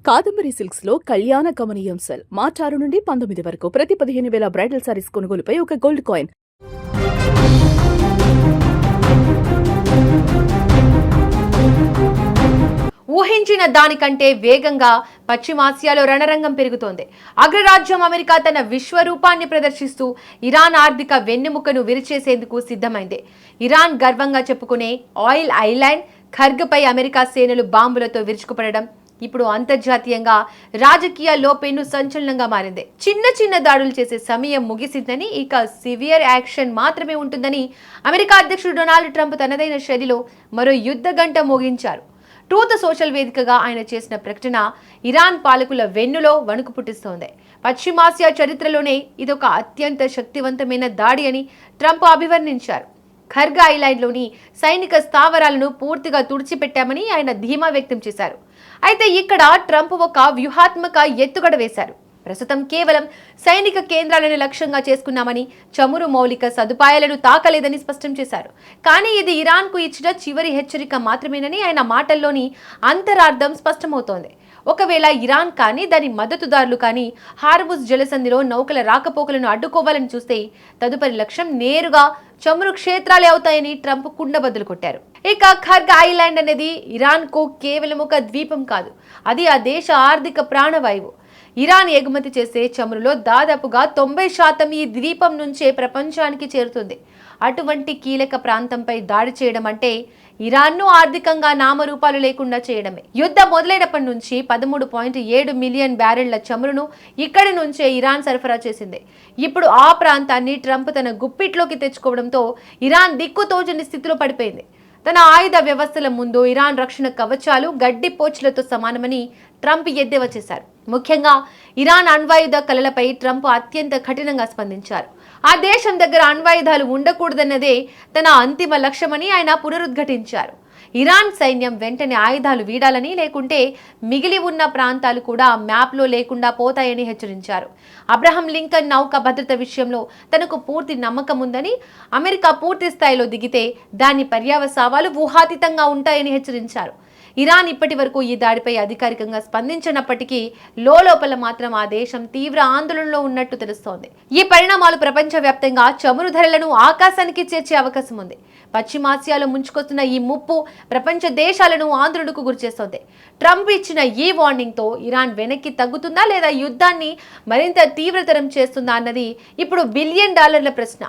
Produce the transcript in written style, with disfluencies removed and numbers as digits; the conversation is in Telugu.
కాదంబరి సిల్క్స్ లో కళ్యాణ గమనీయం సెల్ మార్చి 6 నుండి 19 వరకు ప్రతి 15,000 బ్రైడల్ సారీస్ కొనుగోలుపై ఒక గోల్డ్ కాయిన్. ఊహించిన దానికంటే వేగంగా పశ్చిమాసియాలో రణరంగం పెరుగుతోంది. అగ్రరాజ్యం అమెరికా తన విశ్వరూపాన్ని ప్రదర్శిస్తూ ఇరాన్ ఆర్థిక వెన్నెముకను విరిచేసేందుకు సిద్ధమైంది. ఇరాన్ గర్వంగా చెప్పుకునే ఆయిల్ ఐలాండ్ ఖర్గ్పై అమెరికా సేనలు బాంబులతో విరుచుకుపడడం ఇప్పుడు అంతర్జాతీయంగా రాజకీయాల్లో పెను సంచలనంగా మారింది. చిన్న చిన్న దాడులు చేసే సమయం ముగిసిందని, ఇక సివియర్ యాక్షన్ మాత్రమే ఉంటుందని అమెరికా అధ్యక్షుడు డొనాల్డ్ ట్రంప్ తనదైన శైలిలో మరో యుద్ధ గంట మోగించారు. ట్రూత్ సోషల్ వేదికగా ఆయన చేసిన ప్రకటన ఇరాన్ పాలకుల వెన్నులో వణుకు పుట్టిస్తోంది. పశ్చిమాసియా చరిత్రలోనే ఇదొక అత్యంత శక్తివంతమైన దాడి అని ట్రంప్ అభివర్ణించారు. ఖర్గ్ ఐలాండ్లోని సైనిక స్థావరాలను పూర్తిగా తుడిచిపెట్టామని ఆయన ధీమా వ్యక్తం చేశారు. అయితే ఇక్కడ ట్రంప్ ఒక వ్యూహాత్మక ఎత్తుగడ వేశారు. ప్రస్తుతం కేవలం సైనిక కేంద్రాలను లక్ష్యంగా చేసుకున్నామని, చమురు మౌలిక సదుపాయాలను తాకలేదని స్పష్టం చేశారు. కానీ ఇది ఇరాన్కు ఇచ్చిన చివరి హెచ్చరిక మాత్రమేనని ఆయన మాటల్లోని అంతరార్థం స్పష్టమవుతోంది. ఒకవేళ ఇరాన్ కానీ దాని మద్దతుదారులు కానీ హార్ముజ్ జలసంధిలో నౌకల రాకపోకలను అడ్డుకోవాలని చూస్తే తదుపరి లక్ష్యం నేరుగా చమురు క్షేత్రాలే అవుతాయని ట్రంప్ కుండబద్దలు కొట్టారు. ఇక ఖర్గ్ ఐలాండ్ అనేది ఇరాన్కు కేవలం ఒక ద్వీపం కాదు, అది ఆ దేశ ఆర్థిక ప్రాణవాయువు. ఇరాన్ ఎగుమతి చేసే చమురులో దాదాపుగా 90% ఈ ద్వీపం నుంచే ప్రపంచానికి చేరుతుంది. అటువంటి కీలక ప్రాంతంపై దాడి చేయడం అంటే ఇరాన్ను ఆర్థికంగా నామరూపాలు లేకుండా చేయడమే. యుద్ధం మొదలైనప్పటి నుంచి 13.7 మిలియన్ బ్యారెళ్ల చమురును ఇక్కడి నుంచే ఇరాన్ సరఫరా చేసింది. ఇప్పుడు ఆ ప్రాంతాన్ని ట్రంప్ తన గుప్పిట్లోకి తెచ్చుకోవడంతో ఇరాన్ దిక్కుతోచని స్థితిలో పడిపోయింది. తన ఆయుధ వ్యవస్థల ముందు ఇరాన్ రక్షణ కవచాలు గడ్డి పోచులతో సమానమని ట్రంప్ ఎద్దేవా చేశారు. ముఖ్యంగా ఇరాన్ అణ్వాయుధ కలలపై ట్రంప్ అత్యంత కఠినంగా స్పందించారు. ఆ దేశం దగ్గర అణ్వాయుధాలు ఉండకూడదన్నదే తన అంతిమ లక్ష్యమని ఆయన పునరుద్ఘాటించారు. ఇరాన్ సైన్యం వెంటనే ఆయుధాలు వీడాలని, లేకుంటే మిగిలి ఉన్న ప్రాంతాలు కూడా మ్యాప్లో లేకుండా పోతాయని హెచ్చరించారు. అబ్రహం లింకన్ నౌక భద్రత విషయంలో తనకు పూర్తి నమ్మకం ఉందని, అమెరికా పూర్తి స్థాయిలో దిగితే దాని పర్యవసానాలు ఊహాతీతంగా ఉంటాయని హెచ్చరించారు. ఇరాన్ ఇప్పటి వరకు ఈ దాడిపై అధికారికంగా స్పందించినప్పటికీ లోపల మాత్రం ఆ దేశం తీవ్ర ఆందోళనలో ఉన్నట్టు తెలుస్తోంది. ఈ పరిణామాలు ప్రపంచవ్యాప్తంగా చమురు ధరలను ఆకాశానికి చేర్చే అవకాశం ఉంది. పశ్చిమాసియాలో ముంచుకొస్తున్న ఈ ముప్పు ప్రపంచ దేశాలను ఆందోళనకు గురిచేస్తోంది. ట్రంప్ ఇచ్చిన ఈ వార్నింగ్తో ఇరాన్ వెనక్కి తగ్గుతుందా లేదా యుద్ధాన్ని మరింత తీవ్రతరం చేస్తుందా అన్నది ఇప్పుడు $1 బిలియన్ ప్రశ్న.